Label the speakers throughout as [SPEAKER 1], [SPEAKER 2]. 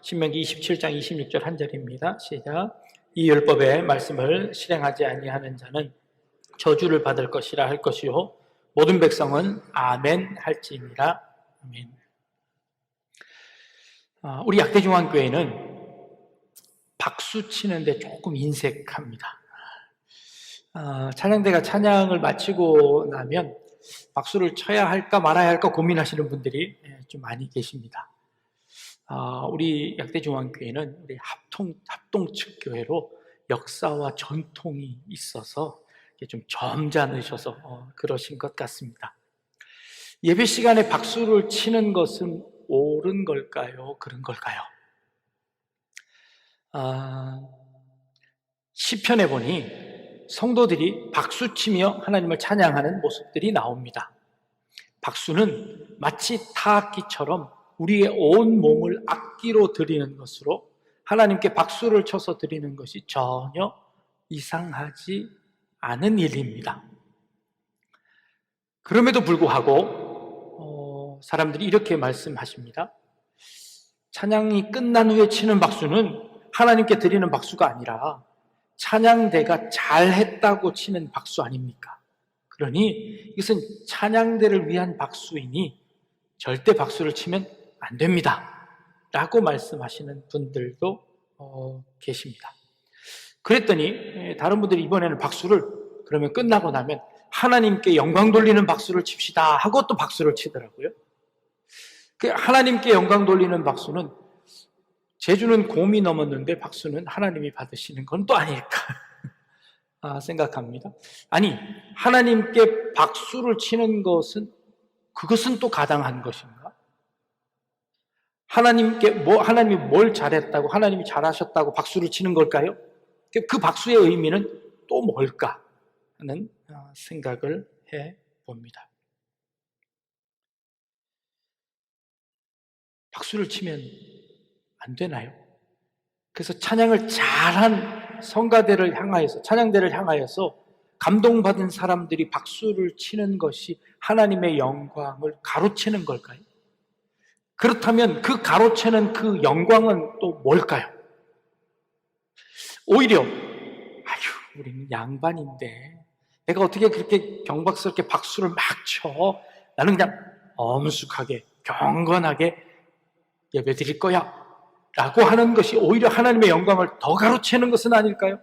[SPEAKER 1] 신명기 27장 26절 한 절입니다. 시작. 이 율법의 말씀을 실행하지 아니하는 자는 저주를 받을 것이라 할 것이요 모든 백성은 아멘 할지니라. 아멘. 우리 약대중앙교회는 박수 치는데 조금 인색합니다. 찬양대가 찬양을 마치고 나면 박수를 쳐야 할까 말아야 할까 고민하시는 분들이 좀 많이 계십니다. 우리 약대중앙교회는 우리 합동측 교회로 역사와 전통이 있어서 좀 점잖으셔서 그러신 것 같습니다. 예배 시간에 박수를 치는 것은 옳은 걸까요? 그런 걸까요? 시편에 보니 성도들이 박수치며 하나님을 찬양하는 모습들이 나옵니다. 박수는 마치 타악기처럼 우리의 온 몸을 악기로 드리는 것으로 하나님께 박수를 쳐서 드리는 것이 전혀 이상하지 않은 일입니다. 그럼에도 불구하고 사람들이 이렇게 말씀하십니다. 찬양이 끝난 후에 치는 박수는 하나님께 드리는 박수가 아니라 찬양대가 잘했다고 치는 박수 아닙니까? 그러니 이것은 찬양대를 위한 박수이니 절대 박수를 치면 안 됩니다 라고 말씀하시는 분들도 계십니다. 그랬더니 다른 분들이 이번에는 박수를 그러면 끝나고 나면 하나님께 영광 돌리는 박수를 칩시다 하고 또 박수를 치더라고요. 하나님께 영광 돌리는 박수는 제주는 곰이 넘었는데 박수는 하나님이 받으시는 건 또 아닐까 생각합니다. 아니, 하나님께 박수를 치는 그것은 또 가당한 것인가? 하나님이 뭘 잘했다고, 하나님이 잘하셨다고 박수를 치는 걸까요? 그 박수의 의미는 또 뭘까 하는 생각을 해봅니다. 박수를 치면 안 되나요? 그래서 찬양을 잘한 성가대를 향하여서, 찬양대를 향하여서 감동받은 사람들이 박수를 치는 것이 하나님의 영광을 가로채는 걸까요? 그렇다면 그 가로채는 그 영광은 또 뭘까요? 오히려 우리는 양반인데 내가 어떻게 그렇게 경박스럽게 박수를 막 쳐? 나는 그냥 엄숙하게 경건하게 예배드릴 거야 라고 하는 것이 오히려 하나님의 영광을 더 가로채는 것은 아닐까요?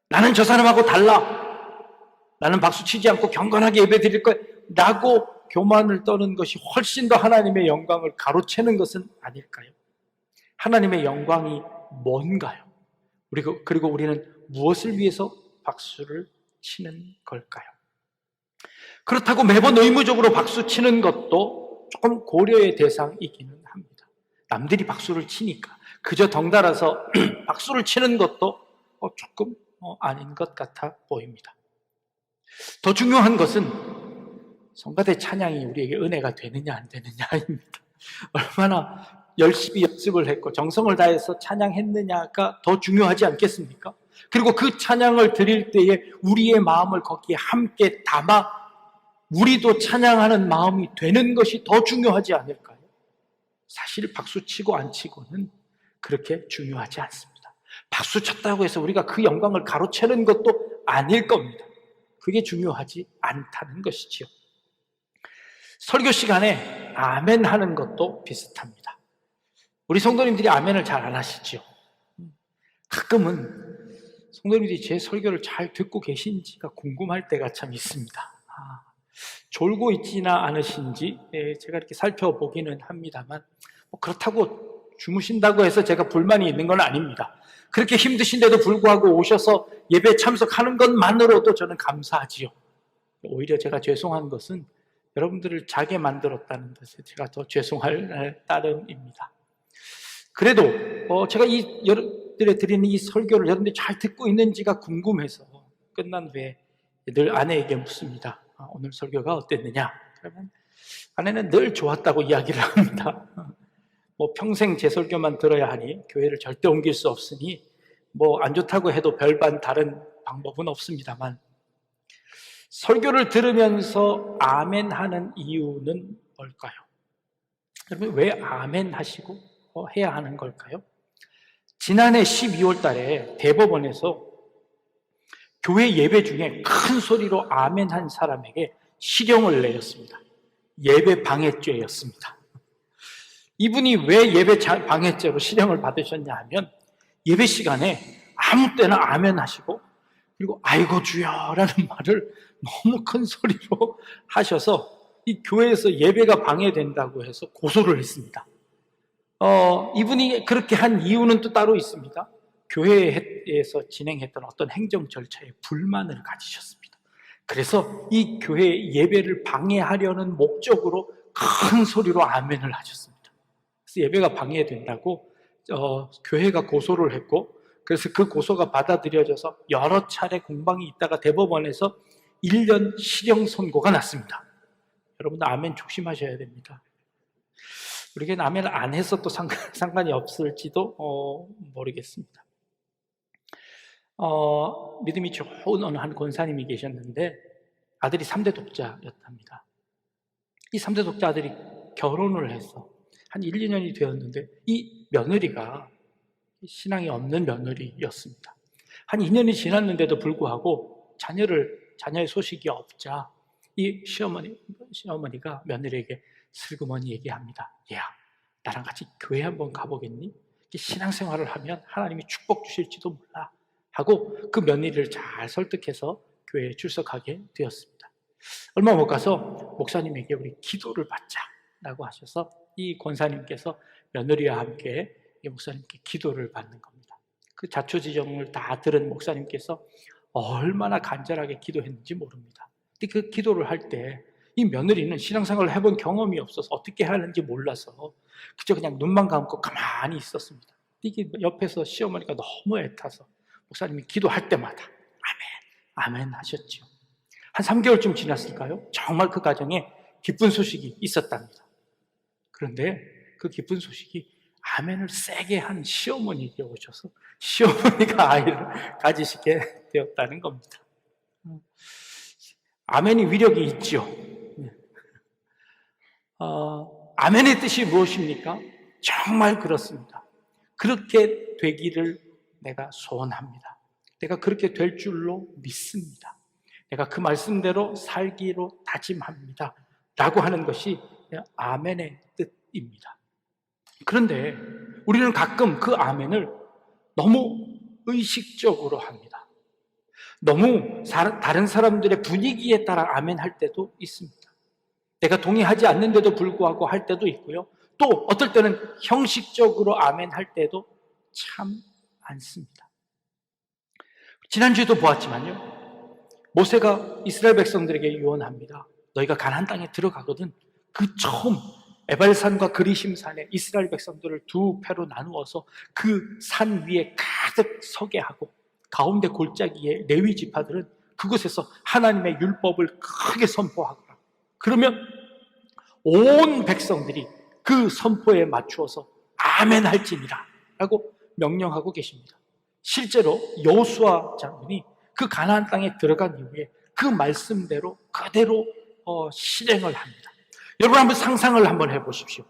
[SPEAKER 1] 나는 저 사람하고 달라, 나는 박수 치지 않고 경건하게 예배드릴 거야 라고 교만을 떠는 것이 훨씬 더 하나님의 영광을 가로채는 것은 아닐까요? 하나님의 영광이 뭔가요? 그리고 우리는 무엇을 위해서 박수를 치는 걸까요? 그렇다고 매번 의무적으로 박수 치는 것도 조금 고려의 대상이기는 합니다. 남들이 박수를 치니까 그저 덩달아서 박수를 치는 것도 조금 아닌 것 같아 보입니다. 더 중요한 것은 성가대 찬양이 우리에게 은혜가 되느냐 안 되느냐입니다. 얼마나 열심히 연습을 했고 정성을 다해서 찬양했느냐가 더 중요하지 않겠습니까? 그리고 그 찬양을 드릴 때에 우리의 마음을 거기에 함께 담아 우리도 찬양하는 마음이 되는 것이 더 중요하지 않을까요? 사실 박수 치고 안 치고는 그렇게 중요하지 않습니다. 박수 쳤다고 해서 우리가 그 영광을 가로채는 것도 아닐 겁니다. 그게 중요하지 않다는 것이지요. 설교 시간에 아멘 하는 것도 비슷합니다. 우리 성도님들이 아멘을 잘 안 하시죠. 가끔은 성도님들이 제 설교를 잘 듣고 계신지가 궁금할 때가 참 있습니다. 졸고 있지나 않으신지 제가 이렇게 살펴보기는 합니다만 그렇다고 주무신다고 해서 제가 불만이 있는 건 아닙니다. 그렇게 힘드신데도 불구하고 오셔서 예배에 참석하는 것만으로도 저는 감사하지요. 오히려 제가 죄송한 것은 여러분들을 자게 만들었다는 것에 제가 더 죄송할 따름입니다. 그래도 제가 여러분들에 드리는 이 설교를 여러분들이 잘 듣고 있는지가 궁금해서 끝난 후에 늘 아내에게 묻습니다. 오늘 설교가 어땠느냐? 그러면 아내는 늘 좋았다고 이야기를 합니다. 평생 제 설교만 들어야 하니 교회를 절대 옮길 수 없으니 안 좋다고 해도 별반 다른 방법은 없습니다만 설교를 들으면서 아멘 하는 이유는 뭘까요? 여러분, 왜 아멘 하시고 해야 하는 걸까요? 지난해 12월 달에 대법원에서 교회 예배 중에 큰 소리로 아멘 한 사람에게 실형을 내렸습니다. 예배 방해죄였습니다. 이분이 왜 예배 방해죄로 실형을 받으셨냐 하면, 예배 시간에 아무 때나 아멘 하시고, 그리고 아이고 주여라는 말을 너무 큰 소리로 하셔서 이 교회에서 예배가 방해된다고 해서 고소를 했습니다. 이분이 그렇게 한 이유는 또 따로 있습니다. 교회에서 진행했던 어떤 행정 절차에 불만을 가지셨습니다. 그래서 이 교회 예배를 방해하려는 목적으로 큰 소리로 아멘을 하셨습니다. 그래서 예배가 방해된다고 교회가 고소를 했고, 그래서 그 고소가 받아들여져서 여러 차례 공방이 있다가 대법원에서 1년 실형 선고가 났습니다. 여러분, 아멘 조심하셔야 됩니다. 우리에게는 아멘을 안 해서 또 상관이 없을지도 모르겠습니다. 믿음이 좋은 어느 한 권사님이 계셨는데 아들이 3대 독자였답니다. 이 3대 독자 아들이 결혼을 해서 한 1, 2년이 되었는데 이 며느리가 신앙이 없는 며느리였습니다. 한 2년이 지났는데도 불구하고 자녀의 소식이 없자 이 시어머니가 며느리에게 슬그머니 얘기합니다. 야, 나랑 같이 교회 한번 가보겠니? 신앙생활을 하면 하나님이 축복 주실지도 몰라 하고 그 며느리를 잘 설득해서 교회에 출석하게 되었습니다. 얼마 못 가서 목사님에게 우리 기도를 받자라고 하셔서 이 권사님께서 며느리와 함께 이 목사님께 기도를 받는 겁니다. 그 자초지종을 다 들은 목사님께서 얼마나 간절하게 기도했는지 모릅니다. 근데 그 기도를 할 때 이 며느리는 신앙생활을 해본 경험이 없어서 어떻게 하는지 몰라서 그저 그냥 눈만 감고 가만히 있었습니다. 이게 옆에서 시어머니가 너무 애타서 목사님이 기도할 때마다 아멘, 아멘 하셨죠. 한 3개월쯤 지났을까요? 정말 그 가정에 기쁜 소식이 있었답니다. 그런데 그 기쁜 소식이 아멘을 세게 한 시어머니에게 오셔서 시어머니가 아이를 가지시게 되었다는 겁니다. 아멘이 위력이 있죠. 아멘의 뜻이 무엇입니까? 정말 그렇습니다. 그렇게 되기를 내가 소원합니다. 내가 그렇게 될 줄로 믿습니다. 내가 그 말씀대로 살기로 다짐합니다. 라고 하는 것이 아멘의 뜻입니다. 그런데 우리는 가끔 그 아멘을 너무 의식적으로 합니다. 너무 다른 사람들의 분위기에 따라 아멘 할 때도 있습니다. 내가 동의하지 않는데도 불구하고 할 때도 있고요. 또 어떨 때는 형식적으로 아멘 할 때도 참 많습니다. 지난주에도 보았지만요, 모세가 이스라엘 백성들에게 유언합니다. 너희가 가나안 땅에 들어가거든 그 처음 에발산과 그리심산에 이스라엘 백성들을 두 패로 나누어서 그 산 위에 가득 서게 하고 가운데 골짜기에 레위 지파들은 그곳에서 하나님의 율법을 크게 선포하거라. 그러면 온 백성들이 그 선포에 맞추어서 아멘 할지니라 라고 명령하고 계십니다. 실제로 여호수아 장군이 그 가나안 땅에 들어간 이후에 그 말씀대로 그대로 실행을 합니다. 여러분 한번 상상을 한번 해보십시오.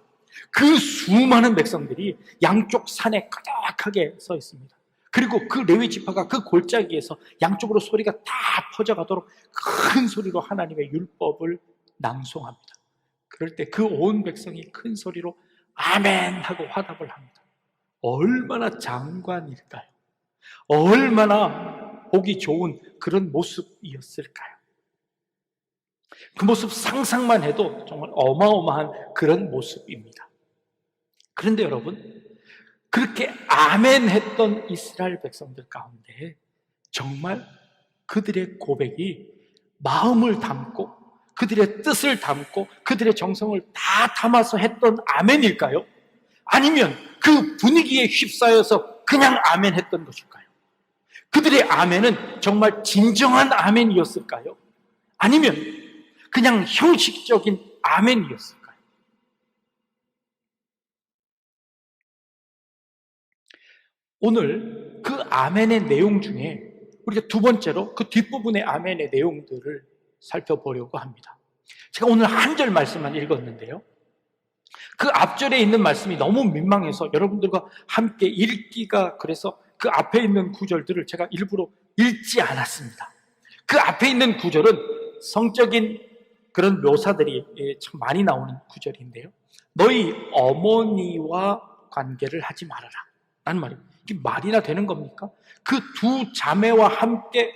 [SPEAKER 1] 그 수많은 백성들이 양쪽 산에 가득하게 서 있습니다. 그리고 그 레위 지파가 그 골짜기에서 양쪽으로 소리가 다 퍼져가도록 큰 소리로 하나님의 율법을 낭송합니다. 그럴 때 그 온 백성이 큰 소리로 아멘 하고 화답을 합니다. 얼마나 장관일까요? 얼마나 보기 좋은 그런 모습이었을까요? 그 모습 상상만 해도 정말 어마어마한 그런 모습입니다. 그런데 여러분, 그렇게 아멘 했던 이스라엘 백성들 가운데 정말 그들의 고백이 마음을 담고 그들의 뜻을 담고 그들의 정성을 다 담아서 했던 아멘일까요? 아니면 그 분위기에 휩싸여서 그냥 아멘 했던 것일까요? 그들의 아멘은 정말 진정한 아멘이었을까요? 아니면 그냥 형식적인 아멘이었을까요? 오늘 그 아멘의 내용 중에 우리가 두 번째로 그 뒷부분의 아멘의 내용들을 살펴보려고 합니다. 제가 오늘 한 절 말씀만 읽었는데요. 그 앞절에 있는 말씀이 너무 민망해서 여러분들과 함께 읽기가, 그래서 그 앞에 있는 구절들을 제가 일부러 읽지 않았습니다. 그 앞에 있는 구절은 성적인 그런 묘사들이 참 많이 나오는 구절인데요. 너희 어머니와 관계를 하지 말아라 라는 말입니다. 이게 말이나 되는 겁니까? 그 두 자매와 함께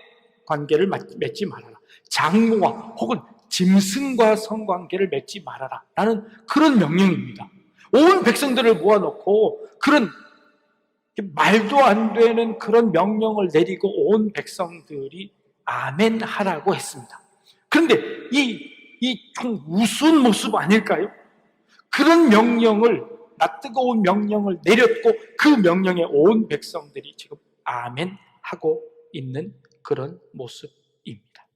[SPEAKER 1] 관계를 맺지 말아라. 장모와 혹은 짐승과 성관계를 맺지 말아라 라는 그런 명령입니다. 온 백성들을 모아놓고 그런 말도 안 되는 그런 명령을 내리고 온 백성들이 아멘 하라고 했습니다. 그런데 이 좀 우스운 모습 아닐까요? 그런 명령을, 낯뜨거운 명령을 내렸고 그 명령에 온 백성들이 지금 아멘 하고 있는 그런 모습입니다.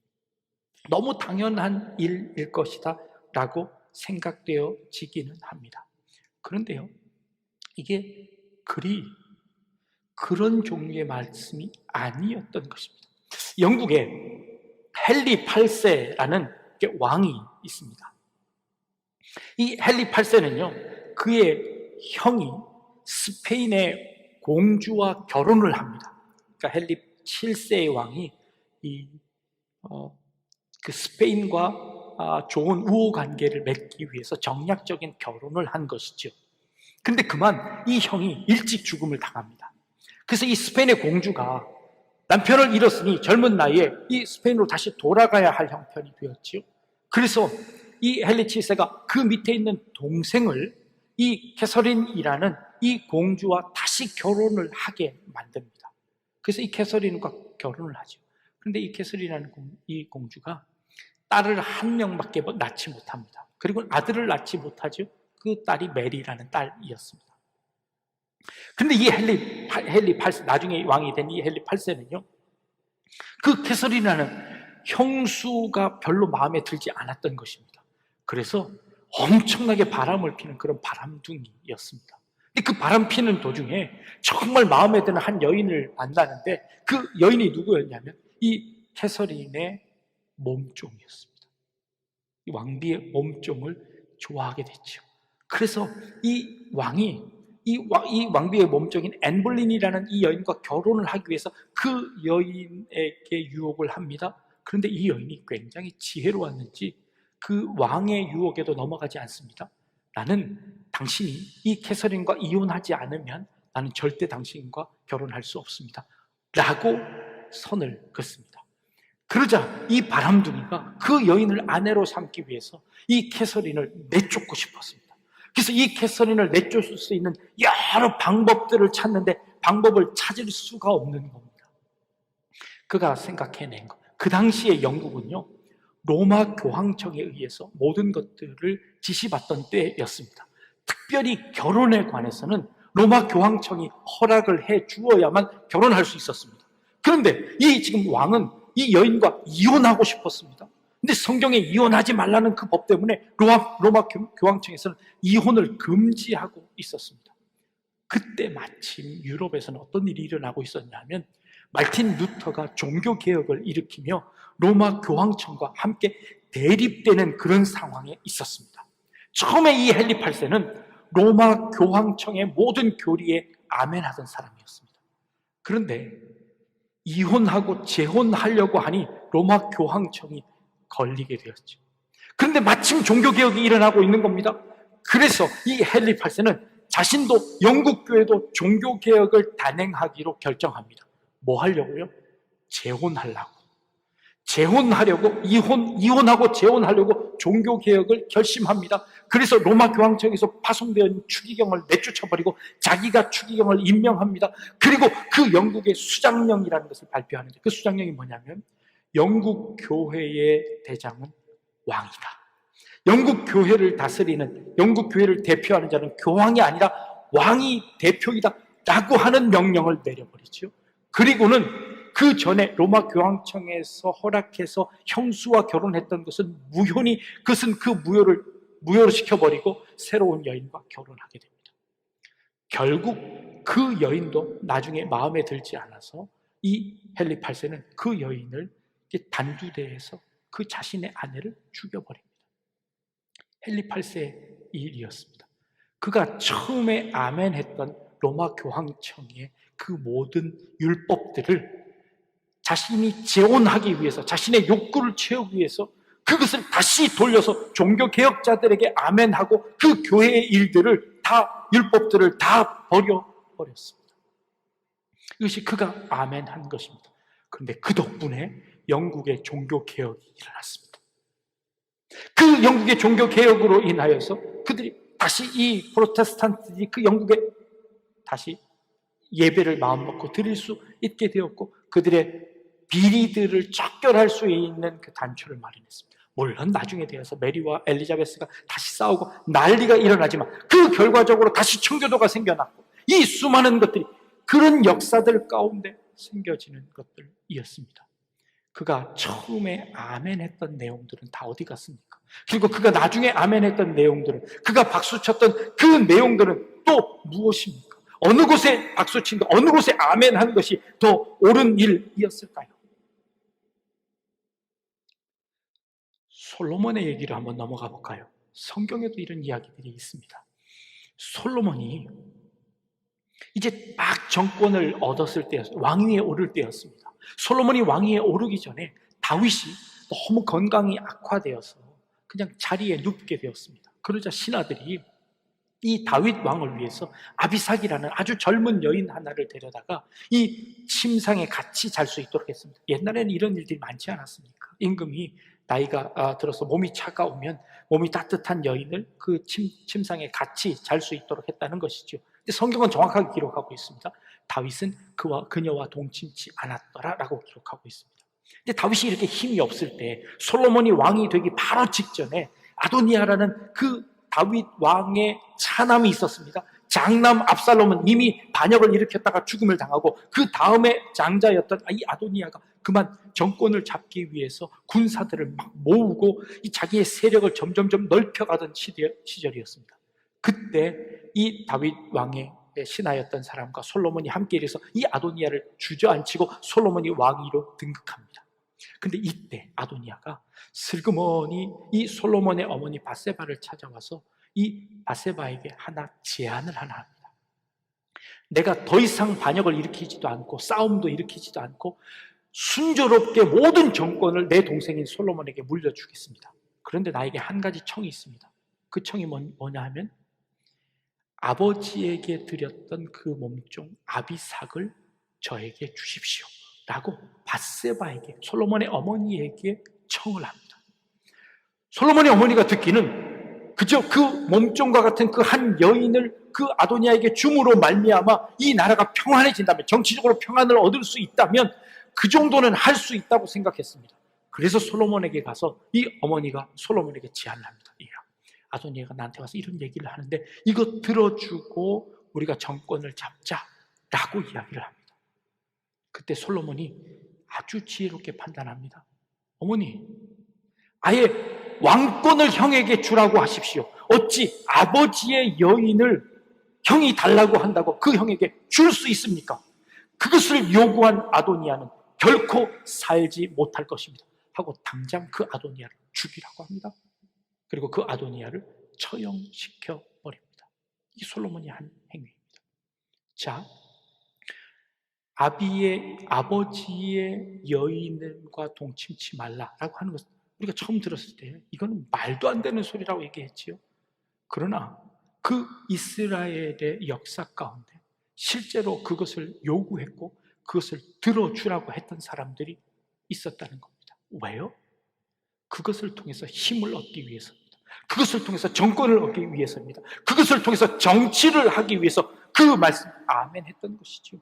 [SPEAKER 1] 너무 당연한 일일 것이다 라고 생각되어지기는 합니다. 그런데요, 이게 그런 종류의 말씀이 아니었던 것입니다. 영국에 헨리 8세라는 왕이 있습니다. 이 헨리 8세는요, 그의 형이 스페인의 공주와 결혼을 합니다. 그러니까 헨리 7세의 왕이 그 스페인과 좋은 우호 관계를 맺기 위해서 정략적인 결혼을 한 것이죠. 근데 그만 이 형이 일찍 죽음을 당합니다. 그래서 이 스페인의 공주가 남편을 잃었으니 젊은 나이에 이 스페인으로 다시 돌아가야 할 형편이 되었지요. 그래서 이 헨리 7세가 그 밑에 있는 동생을 이 캐서린이라는 이 공주와 다시 결혼을 하게 만듭니다. 그래서 이 캐서린과 결혼을 하죠. 그런데 이 캐서린이라는 이 공주가 딸을 한 명밖에 낳지 못합니다. 그리고 아들을 낳지 못하죠. 그 딸이 메리라는 딸이었습니다. 그런데 이 헨리 8세, 나중에 왕이 된 이 헨리 8세는요, 그 캐서린이라는 형수가 별로 마음에 들지 않았던 것입니다. 그래서 엄청나게 바람을 피는 그런 바람둥이였습니다. 근데 그 바람 피는 도중에 정말 마음에 드는 한 여인을 만나는데 그 여인이 누구였냐면 이 캐서린의 몸종이었습니다. 이 왕비의 몸종을 좋아하게 됐죠. 그래서 이 왕비의 몸종인 앤볼린이라는 이 여인과 결혼을 하기 위해서 그 여인에게 유혹을 합니다. 그런데 이 여인이 굉장히 지혜로웠는지 그 왕의 유혹에도 넘어가지 않습니다. 나는 당신이 이 캐서린과 이혼하지 않으면 나는 절대 당신과 결혼할 수 없습니다 라고 선을 긋습니다. 그러자 이 바람둥이가 그 여인을 아내로 삼기 위해서 이 캐서린을 내쫓고 싶었습니다. 그래서 이 캐서린을 내쫓을 수 있는 여러 방법들을 찾는데 방법을 찾을 수가 없는 겁니다. 그가 생각해낸 것, 그 당시에 영국은요, 로마 교황청에 의해서 모든 것들을 지시받던 때였습니다. 특별히 결혼에 관해서는 로마 교황청이 허락을 해 주어야만 결혼할 수 있었습니다. 그런데 이 지금 왕은 이 여인과 이혼하고 싶었습니다. 근데 성경에 이혼하지 말라는 그 법 때문에 로마 교황청에서는 이혼을 금지하고 있었습니다. 그때 마침 유럽에서는 어떤 일이 일어나고 있었냐면 말틴 루터가 종교개혁을 일으키며 로마 교황청과 함께 대립되는 그런 상황에 있었습니다. 처음에 이 헨리 8세는 로마 교황청의 모든 교리에 아멘하던 사람이었습니다. 그런데 이혼하고 재혼하려고 하니 로마 교황청이 걸리게 되었죠. 그런데 마침 종교개혁이 일어나고 있는 겁니다. 그래서 이 헨리 8세는 자신도 영국 교회도 종교개혁을 단행하기로 결정합니다. 뭐 하려고요? 재혼하려고 이혼하고 재혼하려고 종교개혁을 결심합니다. 그래서 로마 교황청에서 파송되어 추기경을 내쫓아버리고 자기가 추기경을 임명합니다. 그리고 그 영국의 수장령이라는 것을 발표하는데 그 수장령이 뭐냐면 영국 교회의 대장은 왕이다. 영국 교회를 다스리는, 영국 교회를 대표하는 자는 교황이 아니라 왕이 대표이다 라고 하는 명령을 내려버리죠. 그리고는 그 전에 로마 교황청에서 허락해서 형수와 결혼했던 것은 무효니 그것은 그 무효로 시켜버리고 새로운 여인과 결혼하게 됩니다. 결국 그 여인도 나중에 마음에 들지 않아서 이 헨리 8세는 그 여인을 단두대에서 그 자신의 아내를 죽여버립니다. 헨리 8세의 일이었습니다. 그가 처음에 아멘했던 로마 교황청의 그 모든 율법들을 자신이 재혼하기 위해서, 자신의 욕구를 채우기 위해서 그것을 다시 돌려서 종교개혁자들에게 아멘하고 그 교회의 일들을 다, 율법들을 다 버려버렸습니다. 이것이 그가 아멘한 것입니다. 그런데 그 덕분에 영국의 종교개혁이 일어났습니다. 그 영국의 종교개혁으로 인하여서 그들이 다시, 이 프로테스탄트들이 그 영국에 다시 예배를 마음 먹고 드릴 수 있게 되었고, 그들의 비리들을 척결할 수 있는 그 단초를 마련했습니다. 물론 나중에 되어서 메리와 엘리자베스가 다시 싸우고 난리가 일어나지만 그 결과적으로 다시 청교도가 생겨났고, 이 수많은 것들이 그런 역사들 가운데 생겨지는 것들이었습니다. 그가 처음에 아멘했던 내용들은 다 어디 갔습니까? 그리고 그가 나중에 아멘했던 내용들은, 그가 박수쳤던 그 내용들은 또 무엇입니까? 어느 곳에 박수친 것, 어느 곳에 아멘한 것이 더 옳은 일이었을까요? 솔로몬의 얘기를 한번 넘어가 볼까요? 성경에도 이런 이야기들이 있습니다. 솔로몬이 이제 막 정권을 얻었을 때였어요. 왕위에 오를 때였습니다. 솔로몬이 왕위에 오르기 전에 다윗이 너무 건강이 악화되어서 그냥 자리에 눕게 되었습니다. 그러자 신하들이 이 다윗 왕을 위해서 아비삭이라는 아주 젊은 여인 하나를 데려다가 이 침상에 같이 잘 수 있도록 했습니다. 옛날에는 이런 일들이 많지 않았습니까? 임금이 나이가 들어서 몸이 차가우면 몸이 따뜻한 여인을 그 침상에 같이 잘 수 있도록 했다는 것이죠. 근데 성경은 정확하게 기록하고 있습니다. 다윗은 그녀와 동침치 않았더라라고 기록하고 있습니다. 근데 다윗이 이렇게 힘이 없을 때, 솔로몬이 왕이 되기 바로 직전에 아도니아라는 그 다윗 왕의 차남이 있었습니다. 장남 압살롬은 이미 반역을 일으켰다가 죽음을 당하고, 그 다음에 장자였던 이 아도니아가 그만 정권을 잡기 위해서 군사들을 막 모으고 이 자기의 세력을 점점점 넓혀가던 시절이었습니다. 그때 이 다윗 왕의 신하였던 사람과 솔로몬이 함께 일해서 이 아도니아를 주저앉히고 솔로몬이 왕위로 등극합니다. 근데 이때 아도니아가 슬그머니 이 솔로몬의 어머니 밧세바를 찾아와서 이 밧세바에게 하나 제안을 하나 합니다. 내가 더 이상 반역을 일으키지도 않고 싸움도 일으키지도 않고 순조롭게 모든 정권을 내 동생인 솔로몬에게 물려주겠습니다. 그런데 나에게 한 가지 청이 있습니다. 그 청이 뭐냐 하면, 아버지에게 드렸던 그 몸종 아비삭을 저에게 주십시오 라고 밧세바에게, 솔로몬의 어머니에게 청을 합니다. 솔로몬의 어머니가 듣기는 그저 그 몸종과 같은 그 한 여인을 그 아도니아에게 줌으로 말미암아 이 나라가 평안해진다면, 정치적으로 평안을 얻을 수 있다면 그 정도는 할 수 있다고 생각했습니다. 그래서 솔로몬에게 가서 이 어머니가 솔로몬에게 제안을 합니다. 아도니아가 나한테 와서 이런 얘기를 하는데 이거 들어주고 우리가 정권을 잡자라고 이야기를 합니다. 그때 솔로몬이 아주 지혜롭게 판단합니다. 어머니, 아예 왕권을 형에게 주라고 하십시오. 어찌 아버지의 여인을 형이 달라고 한다고 그 형에게 줄 수 있습니까? 그것을 요구한 아도니아는 결코 살지 못할 것입니다 하고 당장 그 아도니아를 죽이라고 합니다. 그리고 그 아도니아를 처형시켜 버립니다. 이 솔로몬이 한 행위입니다. 자, 아버지의 여인과 동침치 말라라고 하는 것은 우리가 처음 들었을 때 이거는 말도 안 되는 소리라고 얘기했지요. 그러나 그 이스라엘의 역사 가운데 실제로 그것을 요구했고 그것을 들어주라고 했던 사람들이 있었다는 겁니다. 왜요? 그것을 통해서 힘을 얻기 위해서입니다. 그것을 통해서 정권을 얻기 위해서입니다. 그것을 통해서 정치를 하기 위해서 그 말씀 아멘 했던 것이죠.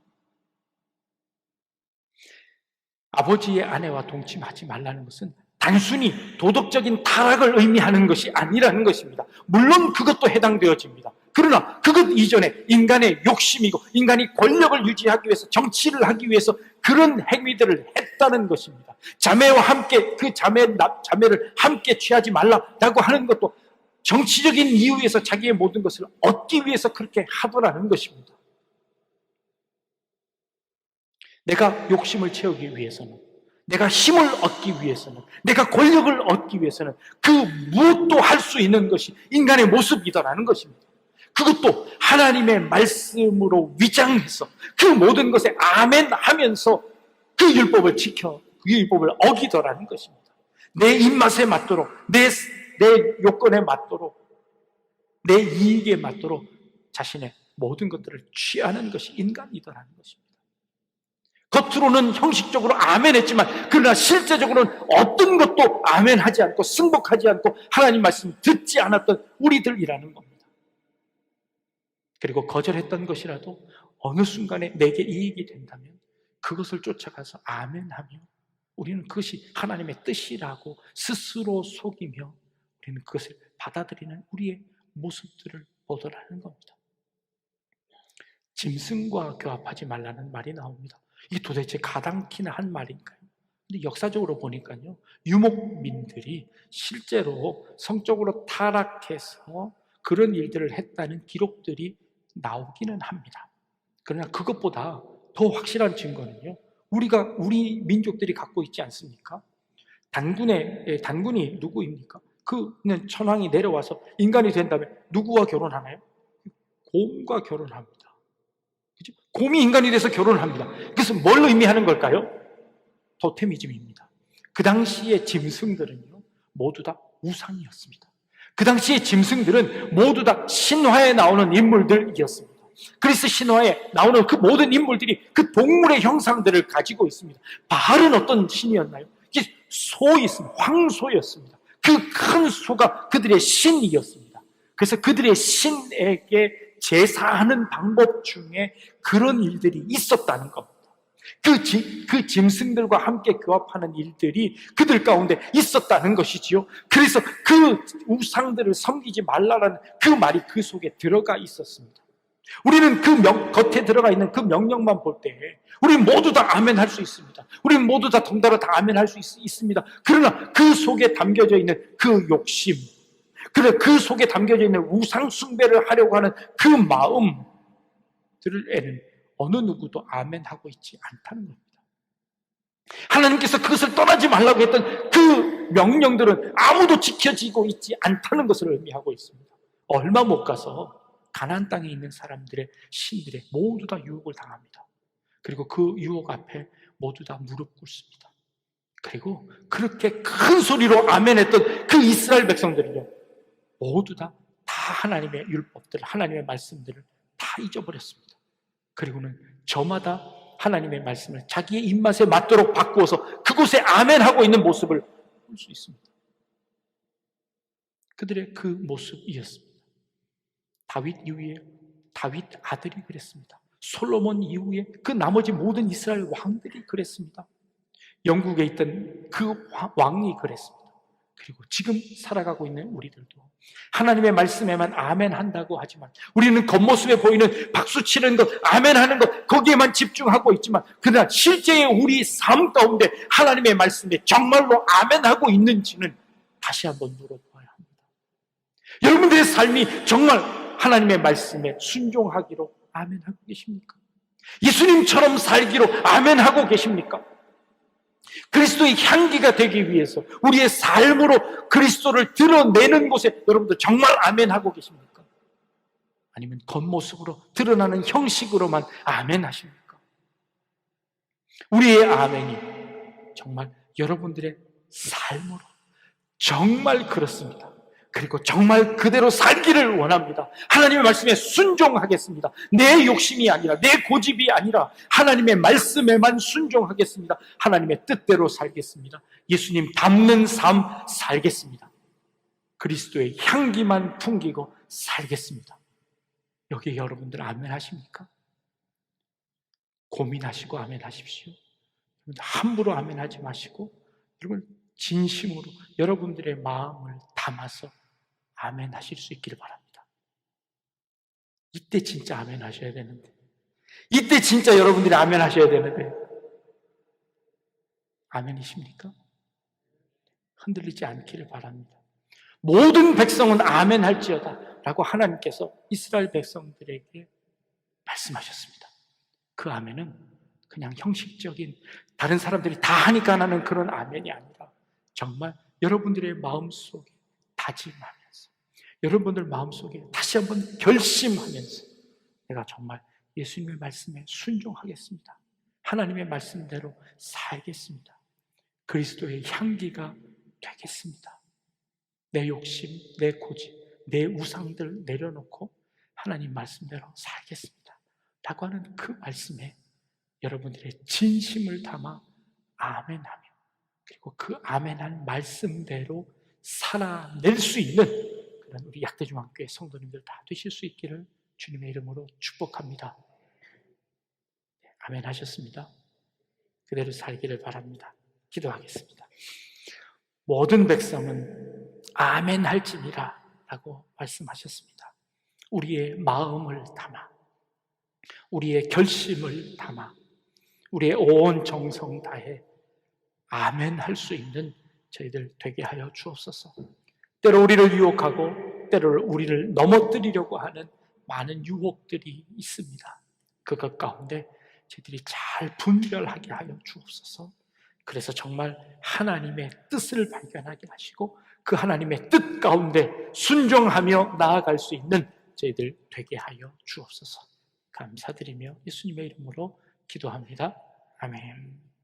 [SPEAKER 1] 아버지의 아내와 동침하지 말라는 것은 단순히 도덕적인 타락을 의미하는 것이 아니라는 것입니다. 물론 그것도 해당되어집니다. 그러나 그것 이전에 인간의 욕심이고 인간이 권력을 유지하기 위해서, 정치를 하기 위해서 그런 행위들을 했다는 것입니다. 자매와 함께 그 자매를 함께 취하지 말라라고 하는 것도 정치적인 이유에서 자기의 모든 것을 얻기 위해서 그렇게 하더라는 것입니다. 내가 욕심을 채우기 위해서는, 내가 힘을 얻기 위해서는, 내가 권력을 얻기 위해서는 그 무엇도 할 수 있는 것이 인간의 모습이더라는 것입니다. 그것도 하나님의 말씀으로 위장해서 그 모든 것에 아멘 하면서 그 율법을 지켜 그 율법을 어기더라는 것입니다. 내 입맛에 맞도록, 내 요건에 맞도록, 내 이익에 맞도록 자신의 모든 것들을 취하는 것이 인간이더라는 것입니다. 겉으로는 형식적으로 아멘했지만 그러나 실제적으로는 어떤 것도 아멘하지 않고 승복하지 않고 하나님 말씀 듣지 않았던 우리들이라는 겁니다. 그리고 거절했던 것이라도 어느 순간에 내게 이익이 된다면 그것을 쫓아가서 아멘하며 우리는 그것이 하나님의 뜻이라고 스스로 속이며 우리는 그것을 받아들이는 우리의 모습들을 보더라는 겁니다. 짐승과 교합하지 말라는 말이 나옵니다. 이게 도대체 가당키나 한 말인가요? 근데 역사적으로 보니까요, 유목민들이 실제로 성적으로 타락해서 그런 일들을 했다는 기록들이 나오기는 합니다. 그러나 그것보다 더 확실한 증거는요, 우리 민족들이 갖고 있지 않습니까? 단군이 누구입니까? 그는 천황이 내려와서 인간이 된 다음에 누구와 결혼하나요? 곰과 결혼합니다. 그죠? 곰이 인간이 돼서 결혼을 합니다. 그래서 뭘 의미하는 걸까요? 토테미즘입니다. 그 당시의 짐승들은요, 모두 다 우상이었습니다. 그 당시의 짐승들은 모두 다 신화에 나오는 인물들이었습니다. 그리스 신화에 나오는 그 모든 인물들이 그 동물의 형상들을 가지고 있습니다. 바알은 어떤 신이었나요? 소였습니다. 황소였습니다. 그 큰 소가 그들의 신이었습니다. 그래서 그들의 신에게 제사하는 방법 중에 그런 일들이 있었다는 겁니다. 그 짐승들과 함께 교합하는 일들이 그들 가운데 있었다는 것이지요. 그래서 그 우상들을 섬기지 말라라는 그 말이 그 속에 들어가 있었습니다. 우리는 겉에 들어가 있는 그 명령만 볼 때 우리는 모두 다 아멘 할 수 있습니다. 우리는 모두 다 덩달아 다 아멘 할 수 있습니다. 그러나 그 속에 담겨져 있는 그 욕심, 그 속에 담겨져 있는 우상 숭배를 하려고 하는 그 마음들에는 어느 누구도 아멘 하고 있지 않다는 겁니다. 하나님께서 그것을 떠나지 말라고 했던 그 명령들은 아무도 지켜지고 있지 않다는 것을 의미하고 있습니다. 얼마 못 가서 가나안 땅에 있는 사람들의 신들의 모두 다 유혹을 당합니다. 그리고 그 유혹 앞에 모두 다 무릎 꿇습니다. 그리고 그렇게 큰 소리로 아멘했던 그 이스라엘 백성들은요, 모두 다 하나님의 율법들을, 하나님의 말씀들을 다 잊어버렸습니다. 그리고는 저마다 하나님의 말씀을 자기의 입맛에 맞도록 바꾸어서 그곳에 아멘하고 있는 모습을 볼 수 있습니다. 그들의 그 모습이었습니다. 다윗 이후에 다윗 아들이 그랬습니다. 솔로몬 이후에 그 나머지 모든 이스라엘 왕들이 그랬습니다. 영국에 있던 그 왕이 그랬습니다. 그리고 지금 살아가고 있는 우리들도 하나님의 말씀에만 아멘 한다고 하지만 우리는 겉모습에 보이는 박수치는 것, 아멘 하는 것, 거기에만 집중하고 있지만 그러나 실제의 우리 삶 가운데 하나님의 말씀에 정말로 아멘 하고 있는지는 다시 한번 물어보아야 합니다. 여러분들의 삶이 정말 하나님의 말씀에 순종하기로 아멘하고 계십니까? 예수님처럼 살기로 아멘하고 계십니까? 그리스도의 향기가 되기 위해서 우리의 삶으로 그리스도를 드러내는 곳에 여러분들 정말 아멘하고 계십니까? 아니면 겉모습으로 드러나는 형식으로만 아멘하십니까? 우리의 아멘이 정말 여러분들의 삶으로 정말 그렇습니다. 그리고 정말 그대로 살기를 원합니다. 하나님의 말씀에 순종하겠습니다. 내 욕심이 아니라, 내 고집이 아니라 하나님의 말씀에만 순종하겠습니다. 하나님의 뜻대로 살겠습니다. 예수님 닮는 삶 살겠습니다. 그리스도의 향기만 풍기고 살겠습니다. 여기에 여러분들 아멘 하십니까? 고민하시고 아멘 하십시오. 함부로 아멘 하지 마시고 여러분 진심으로 여러분들의 마음을 담아서 아멘 하실 수 있기를 바랍니다. 이때 진짜 아멘 하셔야 되는데, 이때 진짜 여러분들이 아멘 하셔야 되는데 아멘이십니까? 흔들리지 않기를 바랍니다. 모든 백성은 아멘 할지어다 라고 하나님께서 이스라엘 백성들에게 말씀하셨습니다. 그 아멘은 그냥 형식적인 다른 사람들이 다 하니까 하는 그런 아멘이 아니라 정말 여러분들의 마음속에 다짐하면서 여러분들 마음속에 다시 한번 결심하면서 내가 정말 예수님의 말씀에 순종하겠습니다. 하나님의 말씀대로 살겠습니다. 그리스도의 향기가 되겠습니다. 내 욕심, 내 고집, 내 우상들 내려놓고 하나님 말씀대로 살겠습니다 라고 하는 그 말씀에 여러분들의 진심을 담아 아멘하며, 그리고 그 아멘한 말씀대로 살아낼 수 있는 그런 우리 약대중앙교회 성도님들 다 되실 수 있기를 주님의 이름으로 축복합니다. 아멘 하셨습니다. 그대로 살기를 바랍니다. 기도하겠습니다. 모든 백성은 아멘 할지니라 라고 말씀하셨습니다. 우리의 마음을 담아, 우리의 결심을 담아, 우리의 온 정성 다해 아멘 할 수 있는 저희들 되게 하여 주옵소서. 때로 우리를 유혹하고 때로 우리를 넘어뜨리려고 하는 많은 유혹들이 있습니다. 그것 가운데 저희들이 잘 분별하게 하여 주옵소서. 그래서 정말 하나님의 뜻을 발견하게 하시고 그 하나님의 뜻 가운데 순종하며 나아갈 수 있는 저희들 되게 하여 주옵소서. 감사드리며 예수님의 이름으로 기도합니다. 아멘.